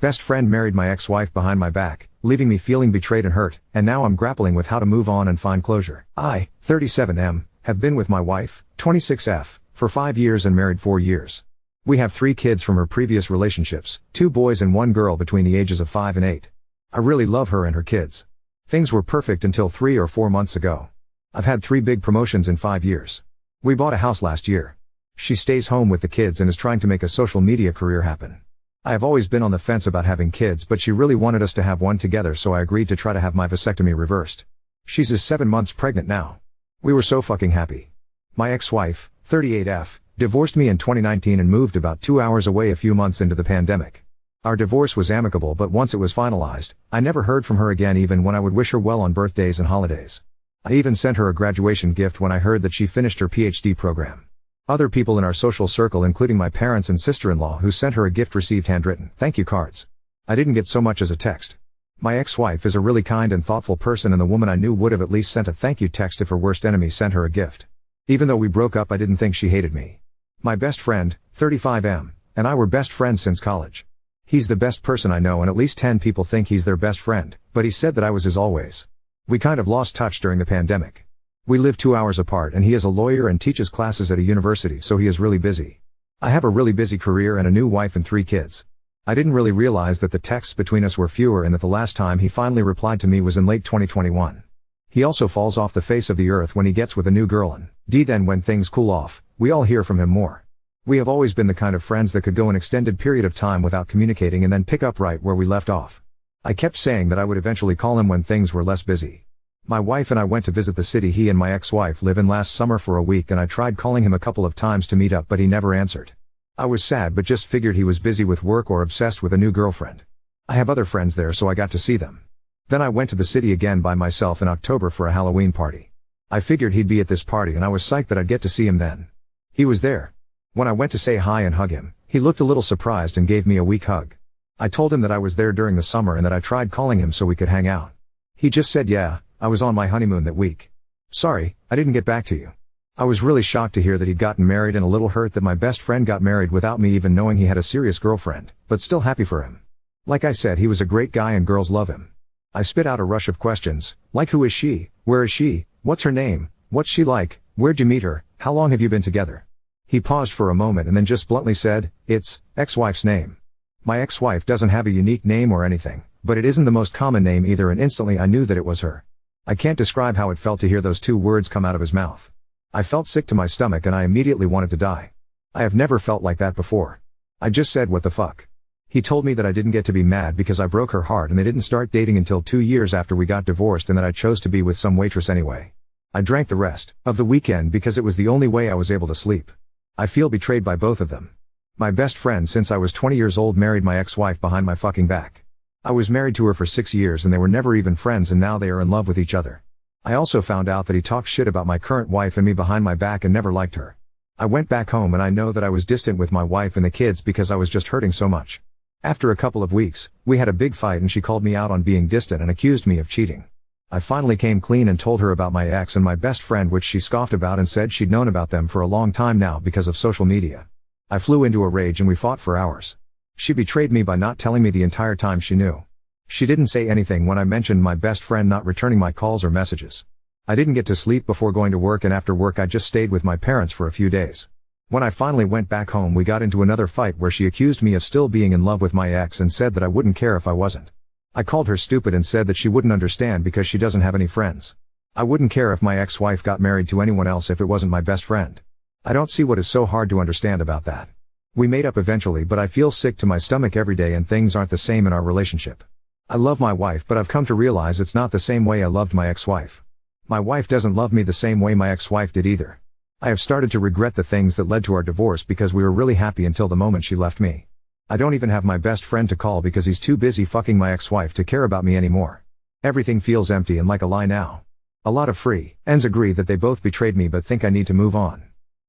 Best friend married my ex-wife behind my back, leaving me feeling betrayed and hurt, and now I'm grappling with how to move on and find closure. I, 37M, have been with my wife, 26F, for 5 years and married 4 years. We have 3 kids from her previous relationships, 2 boys and 1 girl between the ages of 5 and 8. I really love her and her kids. Things were perfect until 3 or 4 months ago. I've had 3 big promotions in 5 years. We bought a house last year. She stays home with the kids and is trying to make a social media career happen. I have always been on the fence about having kids, but she really wanted us to have one together, so I agreed to try to have my vasectomy reversed. She's 7 months pregnant now. We were so fucking happy. My ex-wife, 38F, divorced me in 2019 and moved about 2 hours away a few months into the pandemic. Our divorce was amicable, but once it was finalized, I never heard from her again, even when I would wish her well on birthdays and holidays. I even sent her a graduation gift when I heard that she finished her PhD program. Other people in our social circle, including my parents and sister-in-law who sent her a gift, received handwritten thank you cards. I didn't get so much as a text. My ex-wife is a really kind and thoughtful person, and the woman I knew would have at least sent a thank you text if her worst enemy sent her a gift. Even though we broke up, I didn't think she hated me. My best friend, 35M, and I were best friends since college. He's the best person I know, and at least 10 people think he's their best friend, but he said that I was his always. We kind of lost touch during the pandemic. We live 2 hours apart, and he is a lawyer and teaches classes at a university, so he is really busy. I have a really busy career and a new wife and 3 kids. I didn't really realize that the texts between us were fewer and that the last time he finally replied to me was in late 2021. He also falls off the face of the earth when he gets with a new girl, and then when things cool off, we all hear from him more. We have always been the kind of friends that could go an extended period of time without communicating and then pick up right where we left off. I kept saying that I would eventually call him when things were less busy. My wife and I went to visit the city he and my ex-wife live in last summer for a week, and I tried calling him a couple of times to meet up, but he never answered. I was sad, but just figured he was busy with work or obsessed with a new girlfriend. I have other friends there, so I got to see them. Then I went to the city again by myself in October for a Halloween party. I figured he'd be at this party, and I was psyched that I'd get to see him then. He was there. When I went to say hi and hug him, he looked a little surprised and gave me a weak hug. I told him that I was there during the summer and that I tried calling him so we could hang out. He just said, yeah, I was on my honeymoon that week. Sorry, I didn't get back to you. I was really shocked to hear that he'd gotten married, and a little hurt that my best friend got married without me even knowing he had a serious girlfriend, but still happy for him. Like I said, he was a great guy and girls love him. I spit out a rush of questions, like who is she, where is she, what's her name, what's she like, where'd you meet her, how long have you been together? He paused for a moment and then just bluntly said, it's ex-wife's name. My ex-wife doesn't have a unique name or anything, but it isn't the most common name either, and instantly I knew that it was her. I can't describe how it felt to hear those 2 words come out of his mouth. I felt sick to my stomach and I immediately wanted to die. I have never felt like that before. I just said, what the fuck? He told me that I didn't get to be mad because I broke her heart and they didn't start dating until 2 years after we got divorced, and that I chose to be with some waitress anyway. I drank the rest of the weekend because it was the only way I was able to sleep. I feel betrayed by both of them. My best friend since I was 20 years old married my ex-wife behind my fucking back. I was married to her for 6 years and they were never even friends, and now they are in love with each other. I also found out that he talked shit about my current wife and me behind my back and never liked her. I went back home and I know that I was distant with my wife and the kids because I was just hurting so much. After a couple of weeks, we had a big fight and she called me out on being distant and accused me of cheating. I finally came clean and told her about my ex and my best friend, which she scoffed about and said she'd known about them for a long time now because of social media. I flew into a rage and we fought for hours. She betrayed me by not telling me the entire time she knew. She didn't say anything when I mentioned my best friend not returning my calls or messages. I didn't get to sleep before going to work, and after work I just stayed with my parents for a few days. When I finally went back home, we got into another fight where she accused me of still being in love with my ex and said that I wouldn't care if I wasn't. I called her stupid and said that she wouldn't understand because she doesn't have any friends. I wouldn't care if my ex-wife got married to anyone else if it wasn't my best friend. I don't see what is so hard to understand about that. We made up eventually, but I feel sick to my stomach every day and things aren't the same in our relationship. I love my wife, but I've come to realize it's not the same way I loved my ex-wife. My wife doesn't love me the same way my ex-wife did either. I have started to regret the things that led to our divorce because we were really happy until the moment she left me. I don't even have my best friend to call because he's too busy fucking my ex-wife to care about me anymore. Everything feels empty and like a lie now. A lot of friends agree that they both betrayed me but think I need to move on.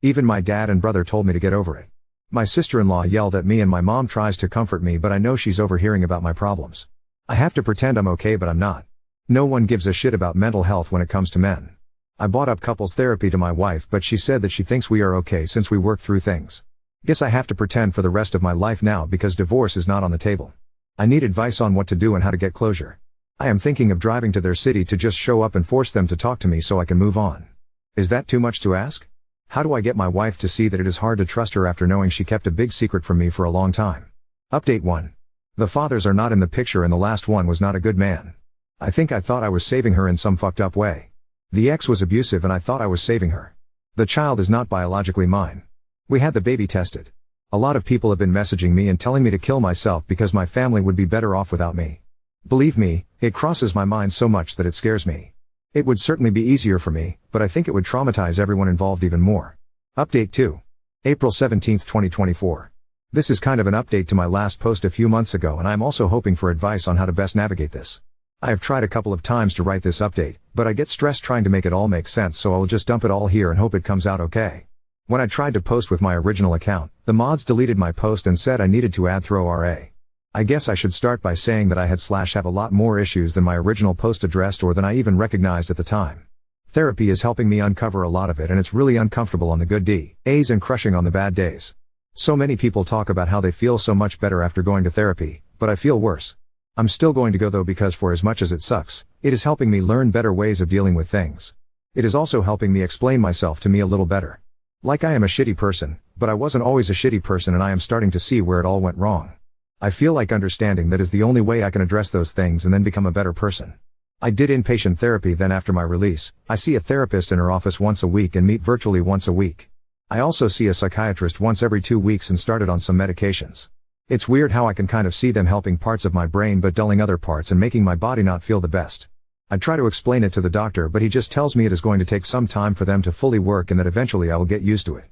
Even my dad and brother told me to get over it. My sister-in-law yelled at me and my mom tries to comfort me, but I know she's overhearing about my problems. I have to pretend I'm okay, but I'm not. No one gives a shit about mental health when it comes to men. I brought up couples therapy to my wife, but she said that she thinks we are okay since we worked through things. Guess I have to pretend for the rest of my life now because divorce is not on the table. I need advice on what to do and how to get closure. I am thinking of driving to their city to just show up and force them to talk to me so I can move on. Is that too much to ask? How do I get my wife to see that it is hard to trust her after knowing she kept a big secret from me for a long time? Update 1. The fathers are not in the picture and the last one was not a good man. I think I thought I was saving her in some fucked up way. The ex was abusive and I thought I was saving her. The child is not biologically mine. We had the baby tested. A lot of people have been messaging me and telling me to kill myself because my family would be better off without me. Believe me, it crosses my mind so much that it scares me. It would certainly be easier for me, but I think it would traumatize everyone involved even more. Update 2. April 17, 2024. This is kind of an update to my last post a few months ago and I am also hoping for advice on how to best navigate this. I have tried a couple of times to write this update, but I get stressed trying to make it all make sense, so I will just dump it all here and hope it comes out okay. When I tried to post with my original account, the mods deleted my post and said I needed to add throw RA. I guess I should start by saying that I had/have a lot more issues than my original post addressed or than I even recognized at the time. Therapy is helping me uncover a lot of it and it's really uncomfortable on the good days and crushing on the bad days. So many people talk about how they feel so much better after going to therapy, but I feel worse. I'm still going to go though because for as much as it sucks, it is helping me learn better ways of dealing with things. It is also helping me explain myself to me a little better. Like I am a shitty person, but I wasn't always a shitty person and I am starting to see where it all went wrong. I feel like understanding that is the only way I can address those things and then become a better person. I did inpatient therapy then after my release, I see a therapist in her office once a week and meet virtually once a week. I also see a psychiatrist once every 2 weeks and started on some medications. It's weird how I can kind of see them helping parts of my brain but dulling other parts and making my body not feel the best. I try to explain it to the doctor but he just tells me it is going to take some time for them to fully work and that eventually I will get used to it.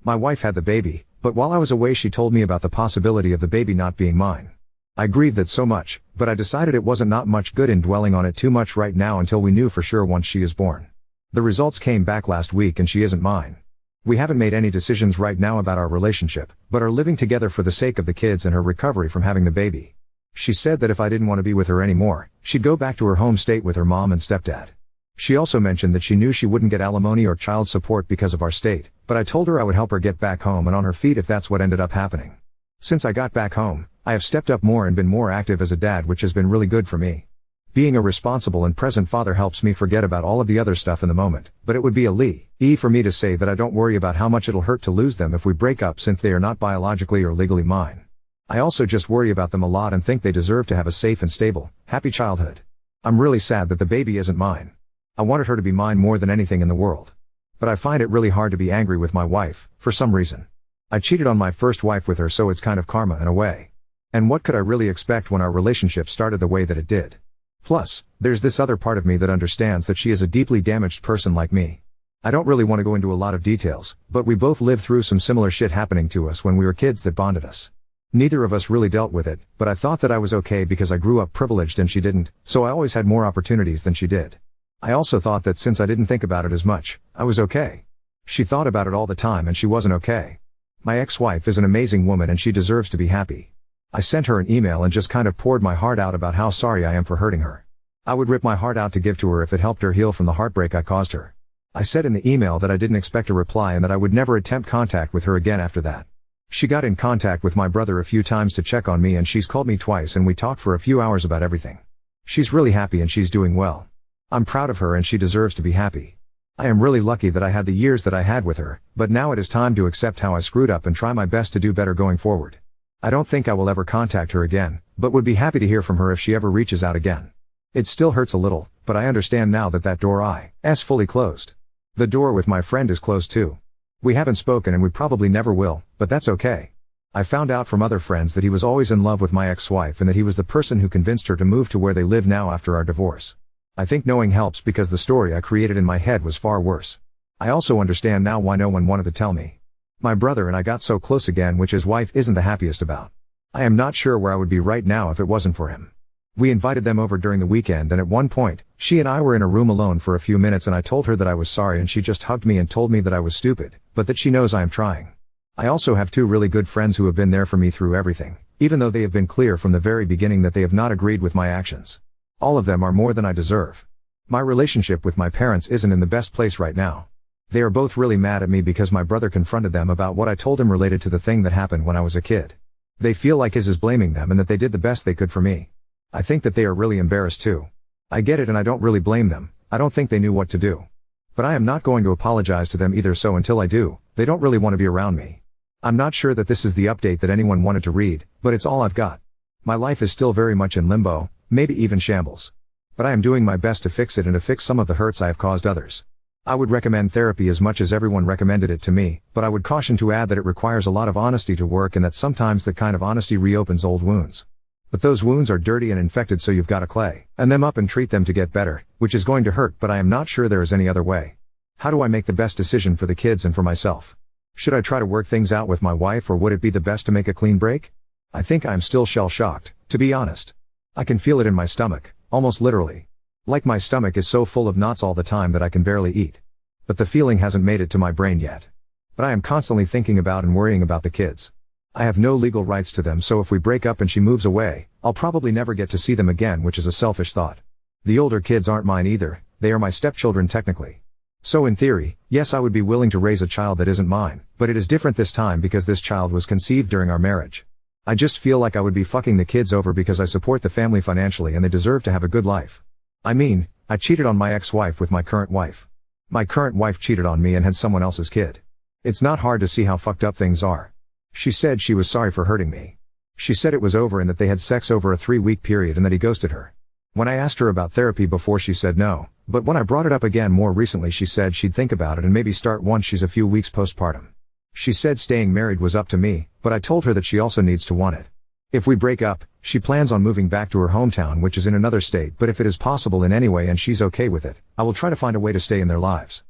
My wife had the baby, but while I was away she told me about the possibility of the baby not being mine. I grieved that so much, but I decided it wasn't not much good in dwelling on it too much right now until we knew for sure once she is born. The results came back last week and she isn't mine. We haven't made any decisions right now about our relationship, but are living together for the sake of the kids and her recovery from having the baby. She said that if I didn't want to be with her anymore, she'd go back to her home state with her mom and stepdad. She also mentioned that she knew she wouldn't get alimony or child support because of our state, but I told her I would help her get back home and on her feet if that's what ended up happening. Since I got back home, I have stepped up more and been more active as a dad, which has been really good for me. Being a responsible and present father helps me forget about all of the other stuff in the moment, but it would be a for me to say that I don't worry about how much it'll hurt to lose them if we break up since they are not biologically or legally mine. I also just worry about them a lot and think they deserve to have a safe and stable, happy childhood. I'm really sad that the baby isn't mine. I wanted her to be mine more than anything in the world. But I find it really hard to be angry with my wife, for some reason. I cheated on my first wife with her, so it's kind of karma in a way. And what could I really expect when our relationship started the way that it did? Plus, there's this other part of me that understands that she is a deeply damaged person like me. I don't really want to go into a lot of details, but we both lived through some similar shit happening to us when we were kids that bonded us. Neither of us really dealt with it, but I thought that I was okay because I grew up privileged and she didn't, so I always had more opportunities than she did. I also thought that since I didn't think about it as much, I was okay. She thought about it all the time and she wasn't okay. My ex-wife is an amazing woman and she deserves to be happy. I sent her an email and just kind of poured my heart out about how sorry I am for hurting her. I would rip my heart out to give to her if it helped her heal from the heartbreak I caused her. I said in the email that I didn't expect a reply and that I would never attempt contact with her again after that. She got in contact with my brother a few times to check on me and she's called me twice and we talked for a few hours about everything. She's really happy and she's doing well. I'm proud of her and she deserves to be happy. I am really lucky that I had the years that I had with her, but now it is time to accept how I screwed up and try my best to do better going forward. I don't think I will ever contact her again, but would be happy to hear from her if she ever reaches out again. It still hurts a little, but I understand now that that door is fully closed. The door with my friend is closed too. We haven't spoken and we probably never will, but that's okay. I found out from other friends that he was always in love with my ex-wife and that he was the person who convinced her to move to where they live now after our divorce. I think knowing helps because the story I created in my head was far worse. I also understand now why no one wanted to tell me. My brother and I got so close again, which his wife isn't the happiest about. I am not sure where I would be right now if it wasn't for him. We invited them over during the weekend and at one point, she and I were in a room alone for a few minutes and I told her that I was sorry and she just hugged me and told me that I was stupid, but that she knows I am trying. I also have two really good friends who have been there for me through everything, even though they have been clear from the very beginning that they have not agreed with my actions. All of them are more than I deserve. My relationship with my parents isn't in the best place right now. They are both really mad at me because my brother confronted them about what I told him related to the thing that happened when I was a kid. They feel like is blaming them and that they did the best they could for me. I think that they are really embarrassed too. I get it and I don't really blame them. I don't think they knew what to do. But I am not going to apologize to them either, so until I do, they don't really want to be around me. I'm not sure that this is the update that anyone wanted to read, but it's all I've got. My life is still very much in limbo, maybe even shambles. But I am doing my best to fix it and to fix some of the hurts I have caused others. I would recommend therapy as much as everyone recommended it to me, but I would caution to add that it requires a lot of honesty to work and that sometimes that kind of honesty reopens old wounds. But those wounds are dirty and infected, so you've got to clay them up and treat them to get better, which is going to hurt, but I am not sure there is any other way. How do I make the best decision for the kids and for myself? Should I try to work things out with my wife, or would it be the best to make a clean break? I think I am still shell-shocked, to be honest. I can feel it in my stomach, almost literally. Like my stomach is so full of knots all the time that I can barely eat. But the feeling hasn't made it to my brain yet. But I am constantly thinking about and worrying about the kids. I have no legal rights to them, so if we break up and she moves away, I'll probably never get to see them again, which is a selfish thought. The older kids aren't mine either, they are my stepchildren technically. So in theory, yes, I would be willing to raise a child that isn't mine, but it is different this time because this child was conceived during our marriage. I just feel like I would be fucking the kids over because I support the family financially and they deserve to have a good life. I mean, I cheated on my ex-wife with my current wife. My current wife cheated on me and had someone else's kid. It's not hard to see how fucked up things are. She said she was sorry for hurting me. She said it was over and that they had sex over a 3-week period and that he ghosted her. When I asked her about therapy before, she said no, but when I brought it up again more recently, she said she'd think about it and maybe start once she's a few weeks postpartum. She said staying married was up to me, but I told her that she also needs to want it. If we break up, she plans on moving back to her hometown, which is in another state, but if it is possible in any way and she's okay with it, I will try to find a way to stay in their lives.